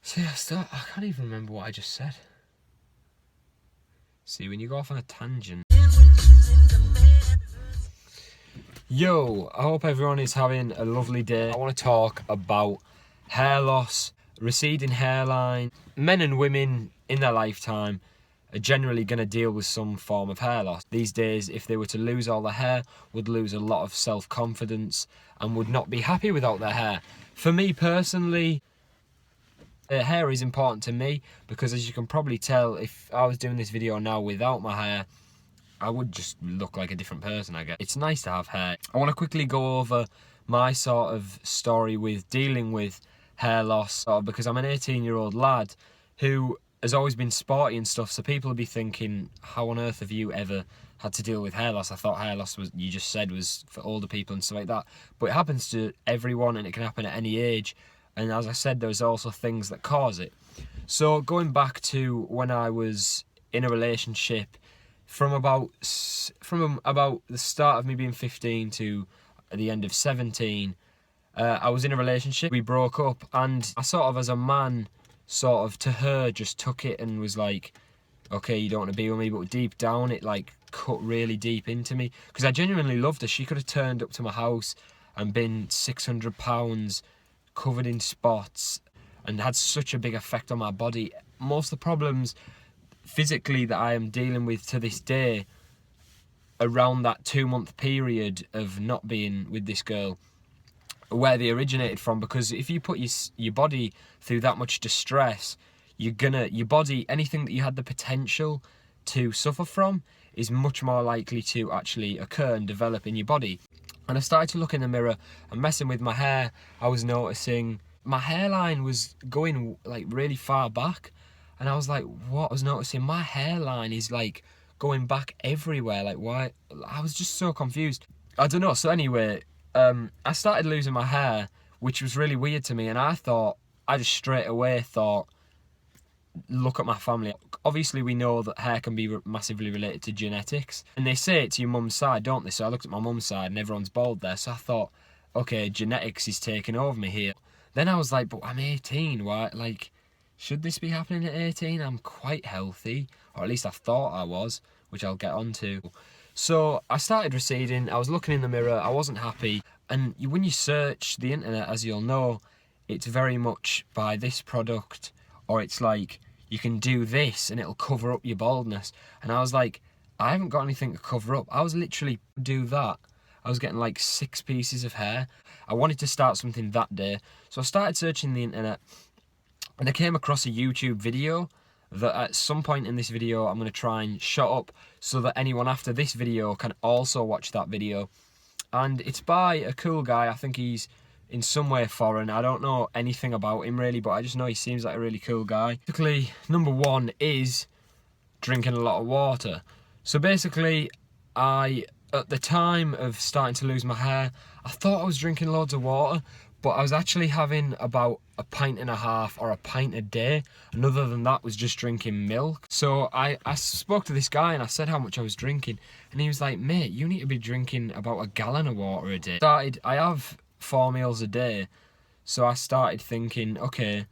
See, I can't even remember what I just said. See, when you go off on a tangent. Yo, I hope everyone is having a lovely day. I want to talk about hair loss, receding hairline. Men and women in their lifetime are generally going to deal with some form of hair loss. These days, if they were to lose all their hair, would lose a lot of self-confidence and would not be happy without their hair. For me personally, hair is important to me because, as you can probably tell, if I was doing this video now without my hair, I would just look like a different person, I guess. It's nice to have hair. I want to quickly go over my sort of story with dealing with hair loss, because I'm an 18-year-old lad who has always been sporty and stuff, so people will be thinking, how on earth have you ever had to deal with hair loss? I thought hair loss was, you just said, was for older people and stuff like that. But it happens to everyone and it can happen at any age. And as I said, there's also things that cause it. So going back to when I was in a relationship, from about the start of me being 15 to the end of 17, I was in a relationship. We broke up, and I sort of, as a man, sort of to her, just took it and was like, okay, you don't want to be with me, but deep down it like cut really deep into me, because I genuinely loved her. She could have turned up to my house and been 600 pounds, covered in spots, and had such a big effect on my body. Most of the problems physically that I am dealing with to this day around that 2-month period of not being with this girl, where they originated from, because if you put your body through that much distress, your body, anything that you had the potential to suffer from, is much more likely to actually occur and develop in your body. And I started to look in the mirror and messing with my hair. I was noticing my hairline was going like really far back, and I was like, what? I was noticing my hairline is like going back everywhere. Like, why? I was just so confused. I don't know. So anyway, I started losing my hair, which was really weird to me. And I just straight away thought, look at my family. Obviously, we know that hair can be massively related to genetics. And they say it to your mum's side, don't they? So I looked at my mum's side and everyone's bald there. So I thought, okay, genetics is taking over me here. Then I was like, but I'm 18. Why? Like, should this be happening at 18? I'm quite healthy. Or at least I thought I was, which I'll get onto. So I started receding. I was looking in the mirror. I wasn't happy. And when you search the internet, as you'll know, it's very much buy this product, or it's like, you can do this and it'll cover up your baldness. And I was like, I haven't got anything to cover up. I was literally do that. I was getting like 6 pieces of hair. I wanted to start something that day. So I started searching the internet, and I came across a YouTube video that at some point in this video I'm going to try and shut up so that anyone after this video can also watch that video. And it's by a cool guy. I think he's in some way foreign. I don't know anything about him really, but I just know he seems like a really cool guy. Basically, number 1 is drinking a lot of water. So basically, at the time of starting to lose my hair, I thought I was drinking loads of water, but I was actually having about 1.5 pints or a pint a day, and other than that was just drinking milk. So I spoke to this guy and I said how much I was drinking, and he was like, mate, you need to be drinking about 1 gallon of water a day. I have 4 meals a day, so I started thinking, okay,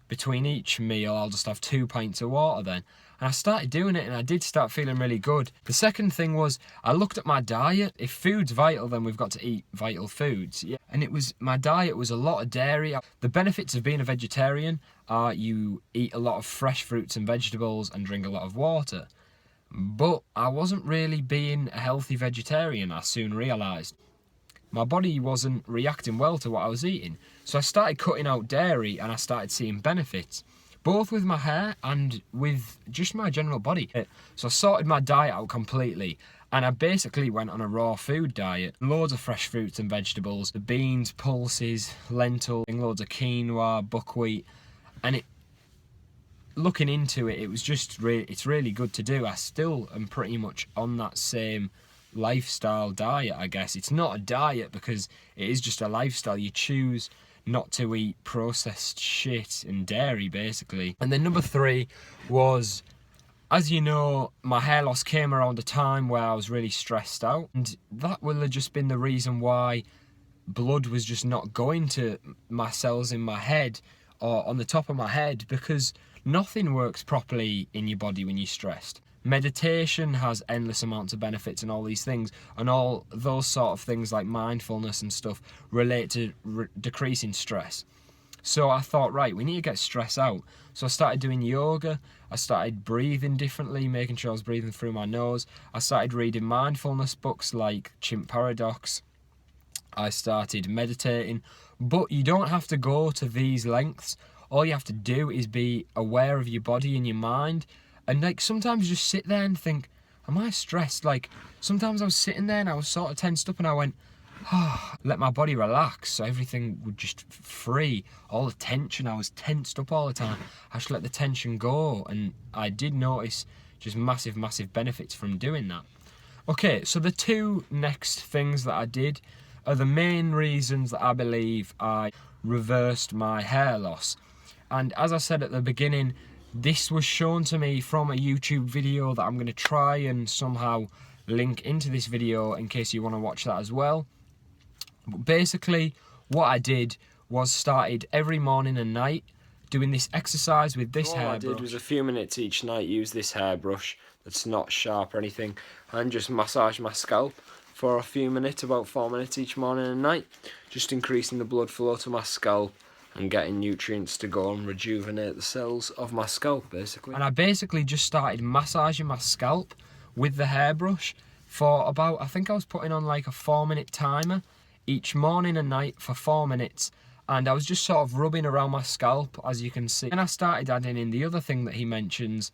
between each meal I'll just have 2 pints of water then. And I started doing it, and I did start feeling really good. The second thing was, I looked at my diet. If food's vital, then we've got to eat vital foods. Yeah. And my diet was a lot of dairy. The benefits of being a vegetarian are you eat a lot of fresh fruits and vegetables and drink a lot of water. But I wasn't really being a healthy vegetarian, I soon realised. My body wasn't reacting well to what I was eating. So I started cutting out dairy, and I started seeing benefits, both with my hair and with just my general body. So I sorted my diet out completely, and I basically went on a raw food diet. Loads of fresh fruits and vegetables, the beans, pulses, lentils, loads of quinoa, buckwheat, and looking into it, it was just it's really good to do. I still am pretty much on that same lifestyle diet, I guess. It's not a diet because it is just a lifestyle. You choose not to eat processed shit and dairy, basically. And then number 3 was, as you know, my hair loss came around a time where I was really stressed out, and that will have just been the reason why blood was just not going to my cells in my head or on the top of my head, because nothing works properly in your body when you're stressed. Meditation has endless amounts of benefits and all these things, and all those sort of things like mindfulness and stuff relate to decreasing stress. So I thought, right, we need to get stress out. So I started doing yoga, I started breathing differently, making sure I was breathing through my nose. I started reading mindfulness books like Chimp Paradox. I started meditating, but you don't have to go to these lengths. All you have to do is be aware of your body and your mind. And like sometimes just sit there and think, am I stressed? Like sometimes I was sitting there and I was sort of tensed up and I went, let my body relax, so everything would just free all the tension. I was tensed up all the time. I should let the tension go, and I did notice just massive benefits from doing that. Okay, so the two next things that I did are the main reasons that I believe I reversed my hair loss. And as I said at the beginning, this was shown to me from a YouTube video that I'm going to try and somehow link into this video in case you want to watch that as well. But basically, what I did was started every morning and night doing this exercise with this hairbrush. All I did was a few minutes each night use this hairbrush that's not sharp or anything, and just massage my scalp for a few minutes, about 4 minutes each morning and night, just increasing the blood flow to my scalp and getting nutrients to go and rejuvenate the cells of my scalp, basically. And I basically just started massaging my scalp with the hairbrush for about, I think I was putting on like a 4-minute timer each morning and night for 4 minutes, and I was just sort of rubbing around my scalp, as you can see. And I started adding in the other thing that he mentions,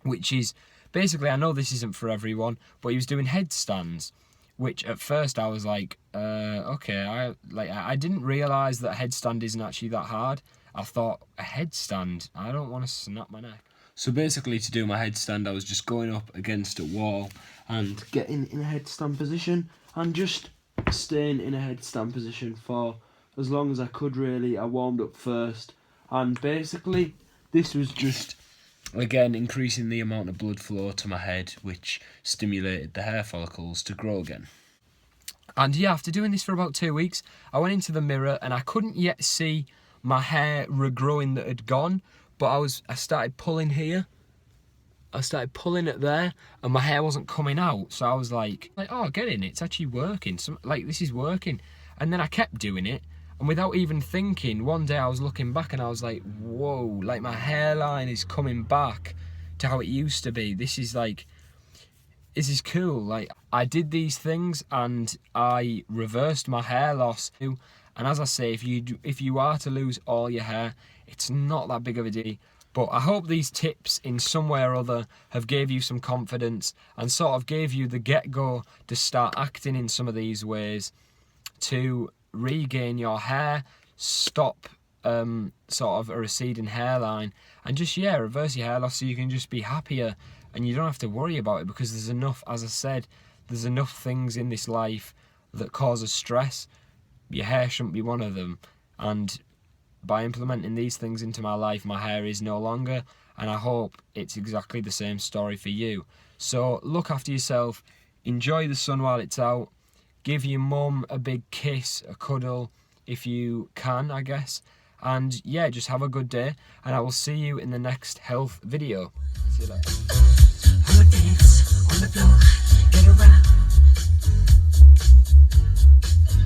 which is basically, I know this isn't for everyone, but he was doing headstands, which at first I was like, okay, I didn't realise that a headstand isn't actually that hard. I thought, a headstand? I don't want to snap my neck. So basically, to do my headstand, I was just going up against a wall and getting in a headstand position and just staying in a headstand position for as long as I could, really. I warmed up first, and basically this was just, again, increasing the amount of blood flow to my head, which stimulated the hair follicles to grow again. And yeah, after doing this for about 2 weeks, I went into the mirror and I couldn't yet see my hair regrowing that had gone, but I started pulling here. I started pulling it there, and my hair wasn't coming out. So I was like, oh, get in, it's actually working. This is working. And then I kept doing it, and without even thinking, one day I was looking back and I was like, whoa, like my hairline is coming back to how it used to be. This is cool. Like, I did these things and I reversed my hair loss. And as I say, if you are to lose all your hair, it's not that big of a deal. But I hope these tips in some way or other have gave you some confidence and sort of gave you the get-go to start acting in some of these ways to regain your hair, stop sort of a receding hairline, and just, yeah, reverse your hair loss so you can just be happier and you don't have to worry about it, because there's enough, as I said, there's enough things in this life that causes stress. Your hair shouldn't be one of them, and by implementing these things into my life, my hair is no longer, and I hope it's exactly the same story for you. So look after yourself, enjoy the sun while it's out, give your mum a big kiss, a cuddle, if you can, I guess, and yeah, just have a good day, and I will see you in the next health video. See you later. On the floor, get around.